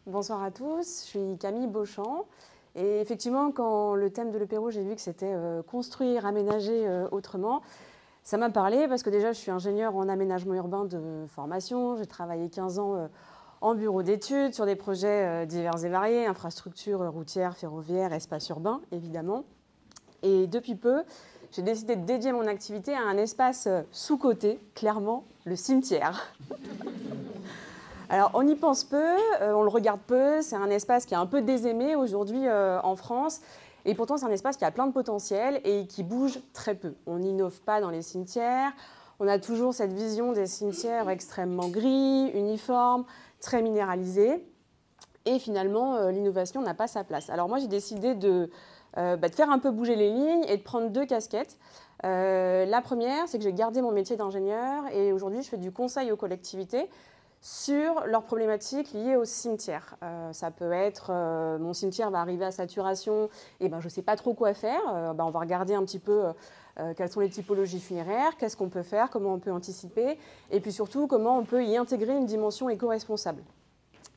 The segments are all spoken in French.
bonsoir à tous. Je suis Camille Beauchamp. Et effectivement, quand le thème de l'EPERO, j'ai vu que c'était construire, aménager autrement, ça m'a parlé parce que déjà, je suis ingénieure en aménagement urbain de formation. J'ai travaillé 15 ans en bureau d'études sur des projets divers et variés, infrastructures routières, ferroviaires, espaces urbains, évidemment. Et depuis peu, j'ai décidé de dédier mon activité à un espace sous-coté, clairement, le cimetière. Alors, on y pense peu, on le regarde peu, c'est un espace qui est un peu désaimé aujourd'hui en France, et pourtant c'est un espace qui a plein de potentiel et qui bouge très peu. On n'innove pas dans les cimetières, on a toujours cette vision des cimetières extrêmement gris, uniformes, très minéralisés, et finalement l'innovation n'a pas sa place. Alors moi j'ai décidé de faire un peu bouger les lignes et de prendre deux casquettes. La première, c'est que j'ai gardé mon métier d'ingénieur et aujourd'hui je fais du conseil aux collectivités sur leurs problématiques liées au cimetière. Ça peut être mon cimetière va arriver à saturation et je ne sais pas trop quoi faire. On va regarder un petit peu quelles sont les typologies funéraires, qu'est-ce qu'on peut faire, comment on peut anticiper et puis surtout comment on peut y intégrer une dimension éco-responsable.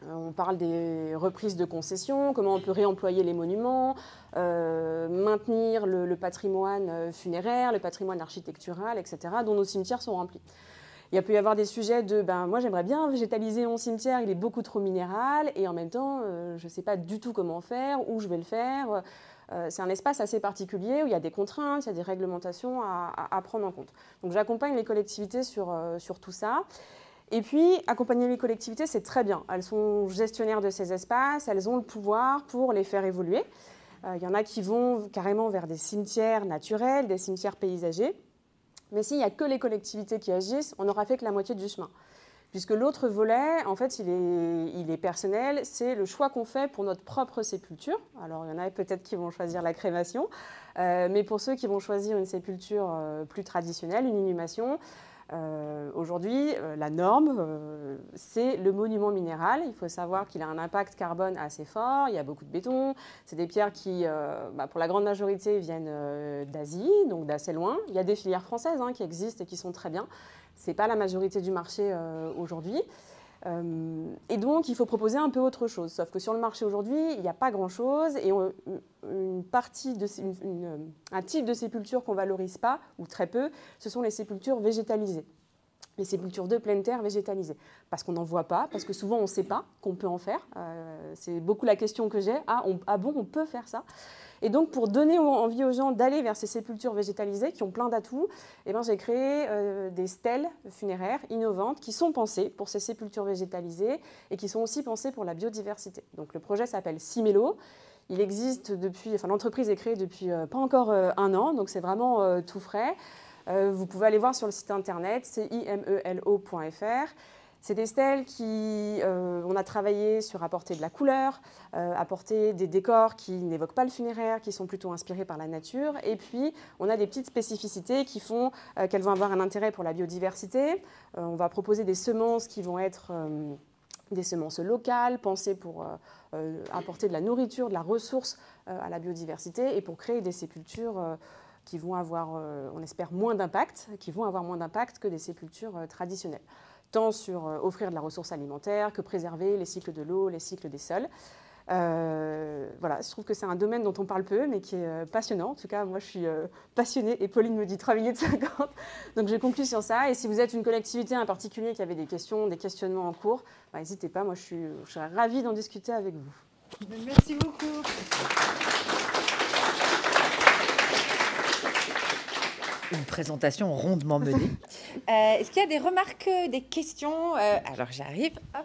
On parle des reprises de concessions, comment on peut réemployer les monuments, maintenir le patrimoine funéraire, le patrimoine architectural, etc., dont nos cimetières sont remplis. Il peut y avoir des sujets de moi j'aimerais bien végétaliser mon cimetière, il est beaucoup trop minéral et en même temps je ne sais pas du tout comment faire, où je vais le faire. C'est un espace assez particulier où il y a des contraintes, il y a des réglementations à prendre en compte. Donc j'accompagne les collectivités sur tout ça. Et puis, accompagner les collectivités, c'est très bien. Elles sont gestionnaires de ces espaces, elles ont le pouvoir pour les faire évoluer. Il y en a qui vont carrément vers des cimetières naturels, des cimetières paysagers. Mais s'il n'y a que les collectivités qui agissent, on n'aura fait que la moitié du chemin. Puisque l'autre volet, en fait, il est personnel, c'est le choix qu'on fait pour notre propre sépulture. Alors, il y en a peut-être qui vont choisir la crémation, mais pour ceux qui vont choisir une sépulture plus traditionnelle, une inhumation, aujourd'hui, la norme, c'est le monument minéral. Il faut savoir qu'il a un impact carbone assez fort. Il y a beaucoup de béton. C'est des pierres qui, pour la grande majorité, viennent d'Asie, donc d'assez loin. Il y a des filières françaises qui existent et qui sont très bien. Ce n'est pas la majorité du marché aujourd'hui. Et donc, il faut proposer un peu autre chose. Sauf que sur le marché aujourd'hui, il n'y a pas grand-chose. Et un type de sépulture qu'on ne valorise pas, ou très peu, ce sont les sépultures végétalisées. Les sépultures de pleine terre végétalisées. Parce qu'on n'en voit pas, parce que souvent on ne sait pas qu'on peut en faire. C'est beaucoup la question que j'ai. Ah bon, on peut faire ça? Et donc, pour donner envie aux gens d'aller vers ces sépultures végétalisées qui ont plein d'atouts, j'ai créé des stèles funéraires innovantes qui sont pensées pour ces sépultures végétalisées et qui sont aussi pensées pour la biodiversité. Donc, le projet s'appelle Cimelo. Il existe l'entreprise est créée depuis pas encore un an, donc c'est vraiment tout frais. Vous pouvez aller voir sur le site internet, cimelo.fr. C'est des stèles on a travaillé sur apporter de la couleur, apporter des décors qui n'évoquent pas le funéraire, qui sont plutôt inspirés par la nature. Et puis, on a des petites spécificités qui font qu'elles vont avoir un intérêt pour la biodiversité. On va proposer des semences qui vont être des semences locales, pensées pour apporter de la nourriture, de la ressource à la biodiversité et pour créer des sépultures qui vont avoir, on espère, moins d'impact, qui vont avoir moins d'impact que des sépultures traditionnelles. Tant sur offrir de la ressource alimentaire que préserver les cycles de l'eau, les cycles des sols. Je trouve que c'est un domaine dont on parle peu, mais qui est passionnant. En tout cas, moi, je suis passionnée et Pauline me dit 3 minutes 50. Donc, je conclue sur ça. Et si vous êtes une collectivité en particulier qui avait des questions, des questionnements en cours, n'hésitez pas. Moi, je serais ravie d'en discuter avec vous. Merci beaucoup. Une présentation rondement menée. Est-ce qu'il y a des remarques, des questions? Alors, j'arrive. Hop.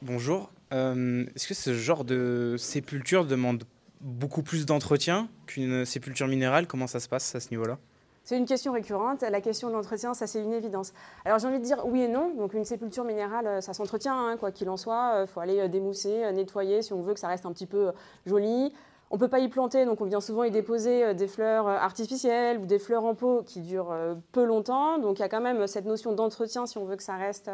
Bonjour. Est-ce que ce genre de sépulture demande beaucoup plus d'entretien qu'une sépulture minérale? Comment ça se passe à ce niveau-là? C'est une question récurrente. La question de l'entretien, ça c'est une évidence. Alors j'ai envie de dire oui et non. Donc une sépulture minérale, ça s'entretient, quoi qu'il en soit. Il faut aller démousser, nettoyer si on veut que ça reste un petit peu joli. On ne peut pas y planter, donc on vient souvent y déposer des fleurs artificielles ou des fleurs en pot qui durent peu longtemps. Donc il y a quand même cette notion d'entretien si on veut que ça reste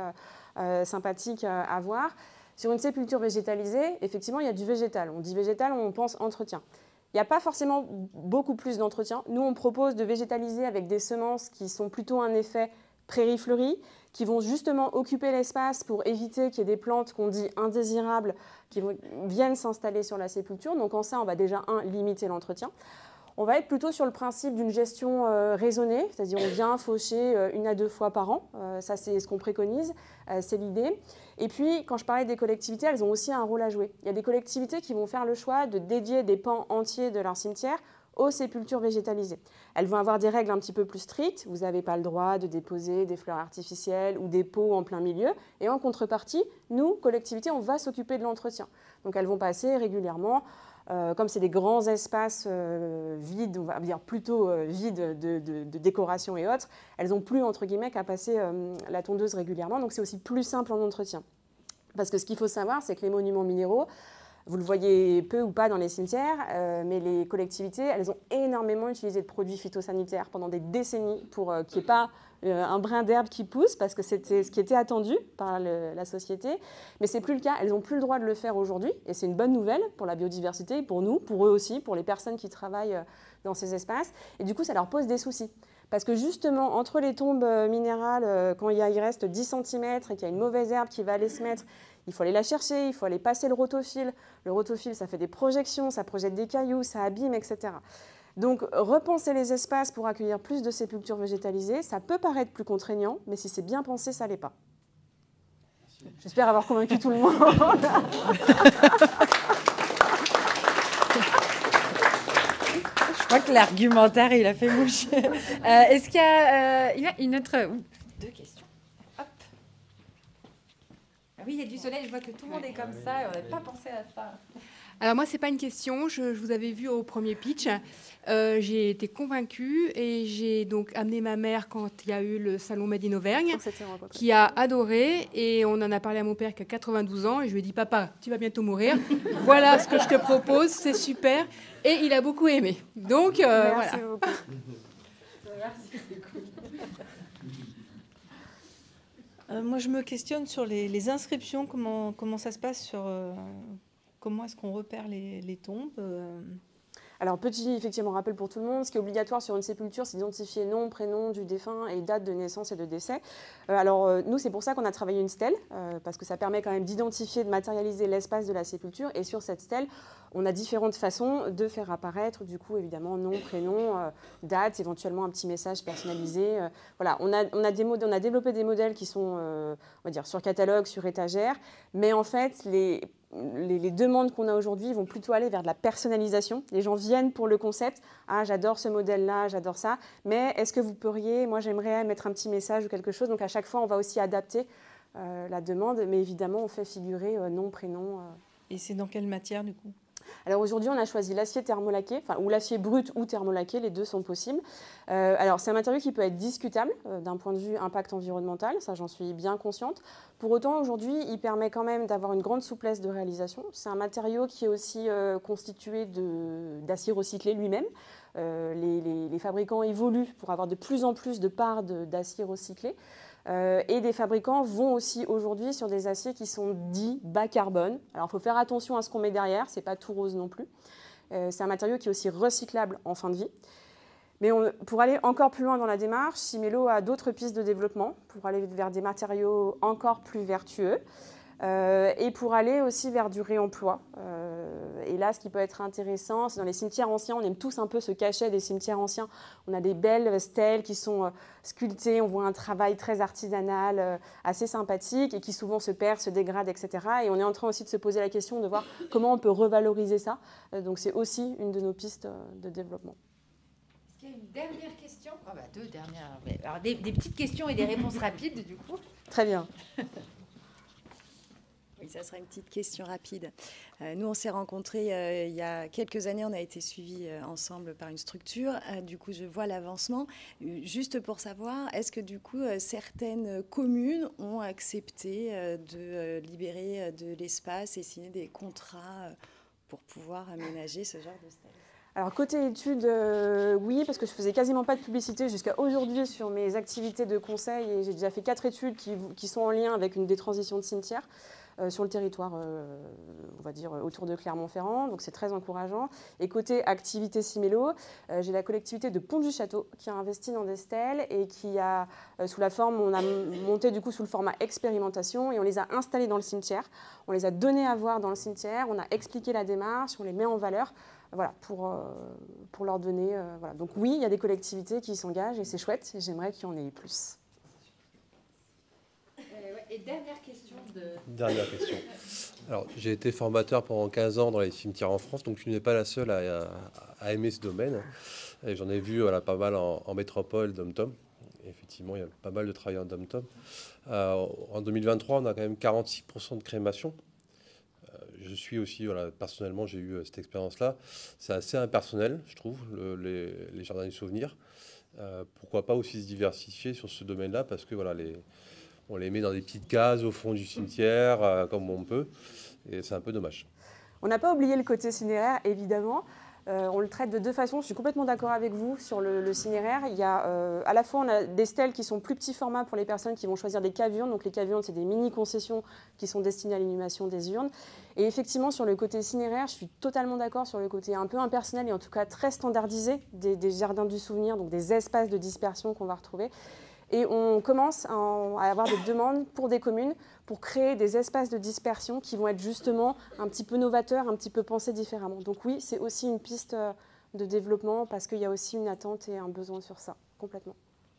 sympathique à voir. Sur une sépulture végétalisée, effectivement, il y a du végétal. On dit végétal, on pense entretien. Il n'y a pas forcément beaucoup plus d'entretien. Nous, on propose de végétaliser avec des semences qui sont plutôt un effet prairie-fleurie, qui vont justement occuper l'espace pour éviter qu'il y ait des plantes qu'on dit indésirables qui viennent s'installer sur la sépulture. Donc en ça, on va déjà, limiter l'entretien. On va être plutôt sur le principe d'une gestion raisonnée, c'est-à-dire on vient faucher 1 à 2 fois par an. Ça, c'est ce qu'on préconise, c'est l'idée. Et puis, quand je parlais des collectivités, elles ont aussi un rôle à jouer. Il y a des collectivités qui vont faire le choix de dédier des pans entiers de leur cimetière aux sépultures végétalisées. Elles vont avoir des règles un petit peu plus strictes. Vous n'avez pas le droit de déposer des fleurs artificielles ou des pots en plein milieu. Et en contrepartie, nous, collectivités, on va s'occuper de l'entretien. Donc elles vont passer régulièrement, comme c'est des grands espaces vides, on va dire plutôt vides de décoration et autres, elles n'ont plus, entre guillemets, qu'à passer la tondeuse régulièrement. Donc c'est aussi plus simple en entretien. Parce que ce qu'il faut savoir, c'est que les monuments minéraux, vous le voyez peu ou pas dans les cimetières, mais les collectivités, elles ont énormément utilisé de produits phytosanitaires pendant des décennies pour qu'il n'y ait pas un brin d'herbe qui pousse, parce que c'était ce qui était attendu par la société. Mais ce n'est plus le cas, elles n'ont plus le droit de le faire aujourd'hui, et c'est une bonne nouvelle pour la biodiversité, pour nous, pour eux aussi, pour les personnes qui travaillent dans ces espaces. Et du coup, ça leur pose des soucis. Parce que justement, entre les tombes minérales, quand il reste 10 cm et qu'il y a une mauvaise herbe qui va aller se mettre, il faut aller la chercher, il faut aller passer le rotophile. Le rotophile, ça fait des projections, ça projette des cailloux, ça abîme, etc. Donc, repenser les espaces pour accueillir plus de sépultures végétalisées, ça peut paraître plus contraignant, mais si c'est bien pensé, ça ne l'est pas. J'espère avoir convaincu tout le monde. Je crois que l'argumentaire, il a fait mouche. Est-ce qu'il y a une autre... Deux questions. Hop. Ah oui, il y a du soleil, je vois que tout le monde est comme ça, et on n'avait pas pensé à ça. Alors moi, ce n'est pas une question, je vous avais vu au premier pitch. J'ai été convaincue et j'ai donc amené ma mère quand il y a eu le salon Made in Auvergne, qui a adoré, et on en a parlé à mon père qui a 92 ans et je lui ai dit « Papa, tu vas bientôt mourir, voilà ce que je te propose, c'est super ». Et il a beaucoup aimé. Donc Merci voilà. beaucoup. Merci, c'est cool. Moi, je me questionne sur les inscriptions, comment ça se passe sur... comment est-ce qu'on repère les tombes Alors, petit effectivement rappel pour tout le monde, ce qui est obligatoire sur une sépulture, c'est d'identifier nom, prénom du défunt et date de naissance et de décès. Nous, c'est pour ça qu'on a travaillé une stèle, parce que ça permet quand même d'identifier, de matérialiser l'espace de la sépulture. Et sur cette stèle, on a différentes façons de faire apparaître, du coup, évidemment, nom, prénom, date, éventuellement un petit message personnalisé. Voilà, on a développé des modèles qui sont, on va dire, sur catalogue, sur étagère, mais en fait, les demandes qu'on a aujourd'hui vont plutôt aller vers de la personnalisation. Les gens viennent pour le concept. Ah, j'adore ce modèle-là, j'adore ça. Mais est-ce que vous pourriez, moi j'aimerais mettre un petit message ou quelque chose. Donc à chaque fois, on va aussi adapter la demande. Mais évidemment, on fait figurer nom, prénom. Et c'est dans quelle matière du coup ? Alors aujourd'hui, on a choisi l'acier thermolaqué, ou l'acier brut ou thermolaqué, les deux sont possibles. Alors c'est un matériau qui peut être discutable d'un point de vue impact environnemental, ça j'en suis bien consciente. Pour autant, aujourd'hui, il permet quand même d'avoir une grande souplesse de réalisation. C'est un matériau qui est aussi constitué d'acier recyclé lui-même. Les fabricants évoluent pour avoir de plus en plus de parts d'acier recyclé. Et des fabricants vont aussi aujourd'hui sur des aciers qui sont dits bas carbone. Alors il faut faire attention à ce qu'on met derrière, c'est pas tout rose non plus. C'est un matériau qui est aussi recyclable en fin de vie. Mais pour aller encore plus loin dans la démarche, Cimelo a d'autres pistes de développement pour aller vers des matériaux encore plus vertueux et pour aller aussi vers du réemploi. Et là, ce qui peut être intéressant, c'est dans les cimetières anciens, on aime tous un peu ce cachet des cimetières anciens. On a des belles stèles qui sont sculptées, on voit un travail très artisanal, assez sympathique et qui souvent se perd, se dégrade, etc. Et on est en train aussi de se poser la question de voir comment on peut revaloriser ça. Donc c'est aussi une de nos pistes de développement. Est-ce qu'il y a une dernière question ? Deux dernières. Alors, des petites questions et des réponses rapides, du coup. Très bien. Oui, ça sera une petite question rapide. Nous, on s'est rencontrés il y a quelques années. On a été suivis ensemble par une structure. Du coup, je vois l'avancement. Juste pour savoir, est-ce que du coup, certaines communes ont accepté de libérer de l'espace et signer des contrats pour pouvoir aménager ce genre de stade ? Alors côté études, oui, parce que je faisais quasiment pas de publicité jusqu'à aujourd'hui sur mes activités de conseil et j'ai déjà fait 4 études qui sont en lien avec une des transitions de cimetière. sur le territoire, on va dire, autour de Clermont-Ferrand. Donc c'est très encourageant. Et côté activité Simélo, j'ai la collectivité de Pont-du-Château qui a investi dans des stèles et qui a, sous la forme, on a monté du coup sous le format expérimentation et on les a installés dans le cimetière. On les a donnés à voir dans le cimetière, on a expliqué la démarche, on les met en valeur. Voilà, pour leur donner... voilà. Donc oui, il y a des collectivités qui s'engagent et c'est chouette. Et j'aimerais qu'il y en ait plus. Et dernière question de... Dernière question. Alors, j'ai été formateur pendant 15 ans dans les cimetières en France, donc je n'ai pas la seule à aimer ce domaine. Et j'en ai vu voilà, pas mal en métropole, dom-tom. Effectivement, il y a pas mal de travail en dom-tom. En 2023, on a quand même 46% de crémation. Je suis aussi, voilà, personnellement, j'ai eu cette expérience-là. C'est assez impersonnel, je trouve, les jardins du souvenir. Pourquoi pas aussi se diversifier sur ce domaine-là, parce que voilà, on les met dans des petites cases au fond du cimetière, comme on peut, et c'est un peu dommage. On n'a pas oublié le côté cinéraire, évidemment. On le traite de deux façons. Je suis complètement d'accord avec vous sur le cinéraire. Il y a, à la fois, on a des stèles qui sont plus petits formats pour les personnes qui vont choisir des caves-urnes. Donc les caves-urnes, c'est des mini-concessions qui sont destinées à l'inhumation des urnes. Et effectivement, sur le côté cinéraire, je suis totalement d'accord sur le côté un peu impersonnel et en tout cas très standardisé des jardins du souvenir, donc des espaces de dispersion qu'on va retrouver. Et on commence à avoir des demandes pour des communes pour créer des espaces de dispersion qui vont être justement un petit peu novateurs, un petit peu pensés différemment. Donc oui, c'est aussi une piste de développement parce qu'il y a aussi une attente et un besoin sur ça, complètement.